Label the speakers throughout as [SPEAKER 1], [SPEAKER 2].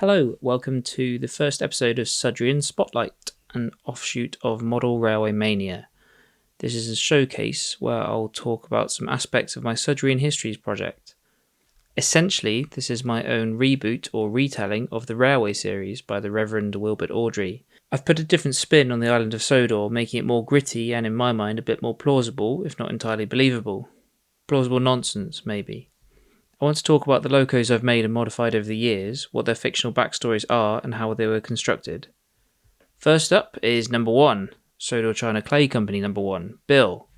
[SPEAKER 1] Hello, welcome to the first episode of Sudrian Spotlight, an offshoot of Model Railway Mania. This is a showcase where I'll talk about some aspects of my Sudrian Histories project. Essentially, this is my own reboot or retelling of the Railway series by the Reverend Wilbert Awdry. I've put a different spin on the island of Sodor, making it more gritty and, in my mind, a bit more plausible, if not entirely believable. Plausible nonsense, maybe. I want to talk about the locos I've made and modified over the years, what their fictional backstories are, and how they were constructed. First up is No.1, Sodor China Clay Company No.1, Bill.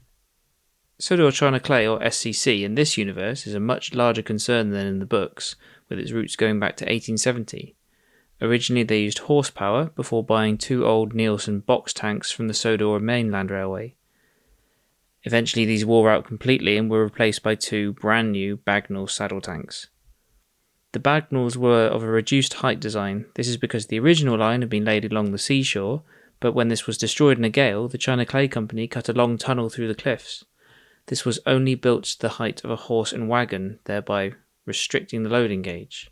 [SPEAKER 1] Sodor China Clay, or SCC, in this universe is a much larger concern than in the books, with its roots going back to 1870. Originally they used horsepower before buying two old Nielsen box tanks from the Sodor Mainland Railway. Eventually these wore out completely and were replaced by two brand new Bagnall saddle tanks. The Bagnalls were of a reduced height design. This is because the original line had been laid along the seashore, but when this was destroyed in a gale, the China Clay Company cut a long tunnel through the cliffs. This was only built to the height of a horse and wagon, thereby restricting the loading gauge.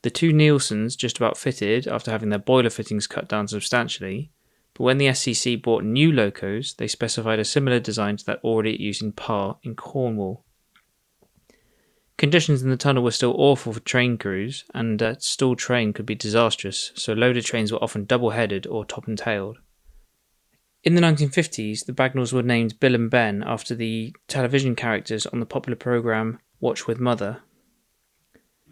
[SPEAKER 1] The two Nielsens just about fitted after having their boiler fittings cut down substantially, but when the SCC bought new locos, they specified a similar design to that already at use in Parr in Cornwall. Conditions in the tunnel were still awful for train crews, and a stalled train could be disastrous, so loaded trains were often double-headed or top and tailed. In the 1950s, the Bagnalls were named Bill and Ben after the television characters on the popular programme Watch with Mother.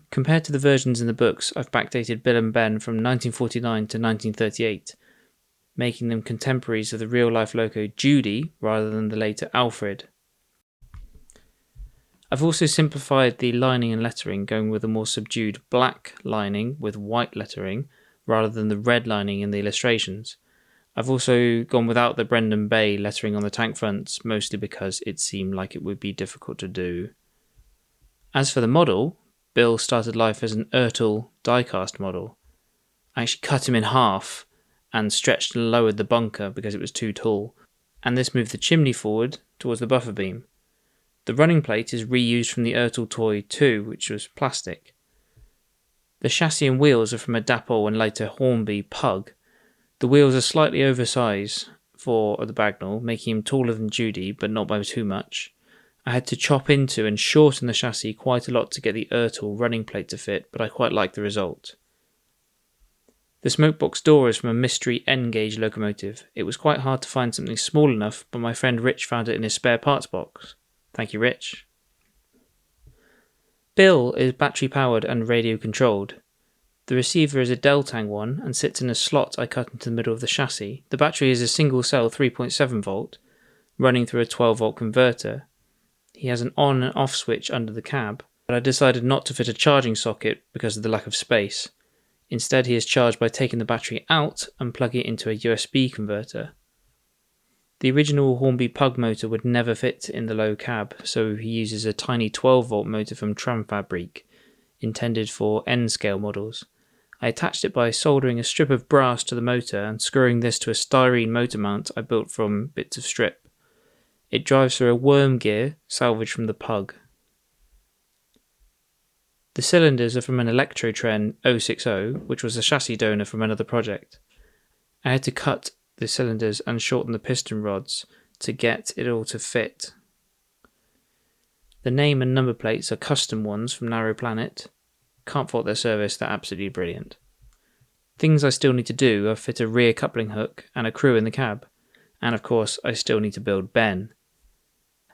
[SPEAKER 1] Compared to the versions in the books, I've backdated Bill and Ben from 1949 to 1938, making them contemporaries of the real-life loco Judy rather than the later Alfred. I've also simplified the lining and lettering, going with a more subdued black lining with white lettering rather than the red lining in the illustrations. I've also gone without the Brendan Bay lettering on the tank fronts, mostly because it seemed like it would be difficult to do. As for the model, Bill started life as an ERTL diecast model. I actually cut him in half and stretched and lowered the bunker because it was too tall, and this moved the chimney forward towards the buffer beam. The running plate is reused from the ERTL toy 2, which was plastic. The chassis and wheels are from a Dapol and later Hornby Pug. The wheels are slightly oversized for the Bagnall, making him taller than Judy, but not by too much. I had to chop into and shorten the chassis quite a lot to get the ERTL running plate to fit, but I quite like the result. The smokebox door is from a mystery N-gauge locomotive. It was quite hard to find something small enough, but my friend Rich found it in his spare parts box. Thank you, Rich. Bill is battery powered and radio controlled. The receiver is a Deltang one and sits in a slot I cut into the middle of the chassis. The battery is a single cell 3.7 volt, running through a 12 volt converter. He has an on and off switch under the cab, but I decided not to fit a charging socket because of the lack of space. Instead, he is charged by taking the battery out and plugging it into a USB converter. The original Hornby Pug motor would never fit in the low cab, so he uses a tiny 12-volt motor from Tramfabrique, intended for N-scale models. I attached it by soldering a strip of brass to the motor and screwing this to a styrene motor mount I built from bits of strip. It drives through a worm gear salvaged from the Pug. The cylinders are from an Electrotren 060, which was a chassis donor from another project. I had to cut the cylinders and shorten the piston rods to get it all to fit. The name and number plates are custom ones from Narrow Planet. Can't fault their service, they're absolutely brilliant. Things I still need to do are fit a rear coupling hook and a crew in the cab. And of course, I still need to build Ben.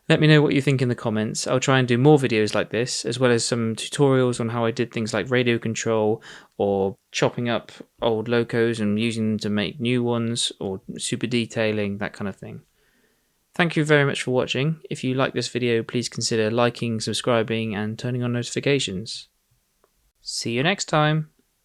[SPEAKER 1] Let me know what you think in the comments. I'll try and do more videos like this, as well as some tutorials on how I did things like radio control, or chopping up old locos and using them to make new ones, or super detailing, that kind of thing. Thank you very much for watching. If you like this video, please consider liking, subscribing, and turning on notifications. See you next time!